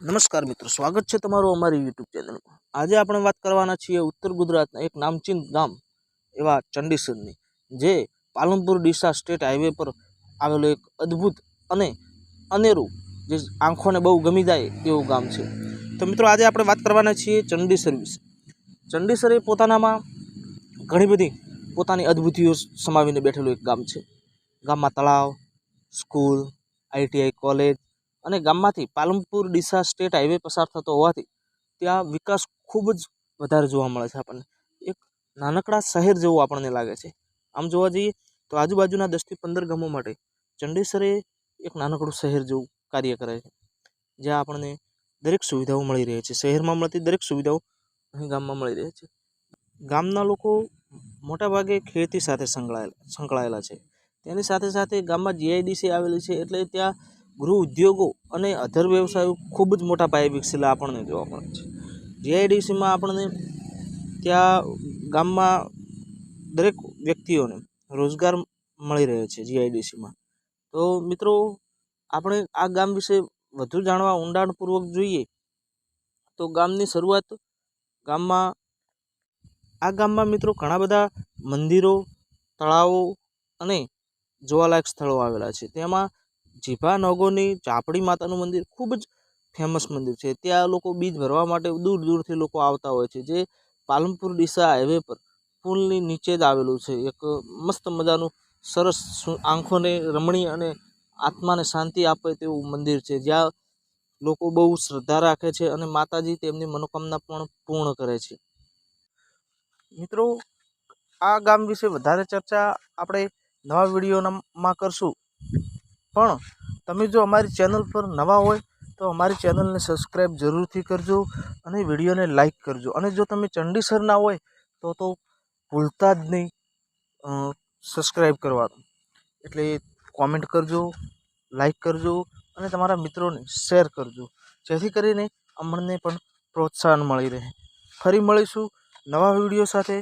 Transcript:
નમસ્કાર મિત્રો, સ્વાગત છે તમારું અમારી યુટ્યુબ ચેનલમાં। આજે આપણે વાત કરવાના છીએ ઉત્તર ગુજરાતના એક નામચીન ગામ એવા ચંડીસરની, જે પાલનપુર ડીસા સ્ટેટ હાઈવે પર આવેલું એક અદ્ભુત અને અનેરું જે આંખોને બહુ ગમી જાય એવું ગામ છે। તો મિત્રો, આજે આપણે વાત કરવાના છીએ ચંડીસર વિશે। ચંડીસર એ પોતાનામાં ઘણી બધી પોતાની અદ્ભુતિઓ સમાવીને બેઠેલું એક ગામ છે। ગામમાં તળાવ, સ્કૂલ, ITI કોલેજ અને ગામમાંથી પાલનપુર ડીસા સ્ટેટ હાઈવે પસાર થતો હોવાથી ત્યાં વિકાસ ખૂબ જ વધારે જોવા મળે છે। આપણને એક નાનકડા શહેર જેવું આપણને લાગે છે। આમ જોવા જઈએ તો આજુબાજુના 10 થી 15 ગામો માટે ચંડીસર એ એક નાનકડું શહેર જેવું કાર્ય કરે છે, જ્યાં આપણને દરેક સુવિધાઓ મળી રહે છે। શહેરમાં મળતી દરેક સુવિધાઓ અહીં ગામમાં મળી રહે છે। ગામના લોકો મોટાભાગે ખેતી સાથે સંકળાયેલા છે। તેની સાથે સાથે ગામમાં GIDC આવેલી છે, એટલે ત્યાં ગૃહ ઉદ્યોગો અને અધર વ્યવસાયો ખૂબ જ મોટા પાયે વિકસેલા આપણને જોવા મળે છે। GIDCમાં આપણને ત્યાં ગામમાં દરેક વ્યક્તિઓને રોજગાર મળી રહે છે GIDCમાં। તો મિત્રો, આપણે આ ગામ વિશે વધુ જાણવા ઊંડાણપૂર્વક જોઈએ તો ગામની શરૂઆત ગામમાં મિત્રો ઘણા બધા મંદિરો, તળાવો અને જોવાલાયક સ્થળો આવેલા છે। તેમાં જીભા નોગોની ચાપડી માતાનું મંદિર ખૂબ જ ફેમસ મંદિર છે। ત્યાં લોકો બીજ ભરવા માટે દૂર દૂરથી લોકો આવતા હોય છે, જે પાલનપુર ડીસા હાઈવે પર પુલની નીચે જ આવેલું છે। એક મસ્ત મજાનું સરસ આંખોને રમણીય અને આત્માને શાંતિ આપે તેવું મંદિર છે, જ્યાં લોકો બહુ શ્રદ્ધા રાખે છે અને માતાજી તેમની મનોકામના પણ પૂર્ણ કરે છે। મિત્રો, આ ગામ વિશે વધારે ચર્ચા આપણે નવા વિડીયોમાં કરશું, પણ તમે જો અમારી ચેનલ પર નવા હોય તો અમારી ચેનલને સબસ્ક્રાઈબ જરૂરથી કરજો અને વિડીયોને લાઈક કરજો। અને જો તમે ચંડીસરના હોય તો ભૂલતા જ નહીં સબસ્ક્રાઈબ કરવાનું। એટલે કોમેન્ટ કરજો, લાઈક કરજો અને તમારા મિત્રોને શેર કરજો, જેથી કરીને અમને પણ પ્રોત્સાહન મળી રહે। ફરી મળીશું નવા વિડીયો સાથે।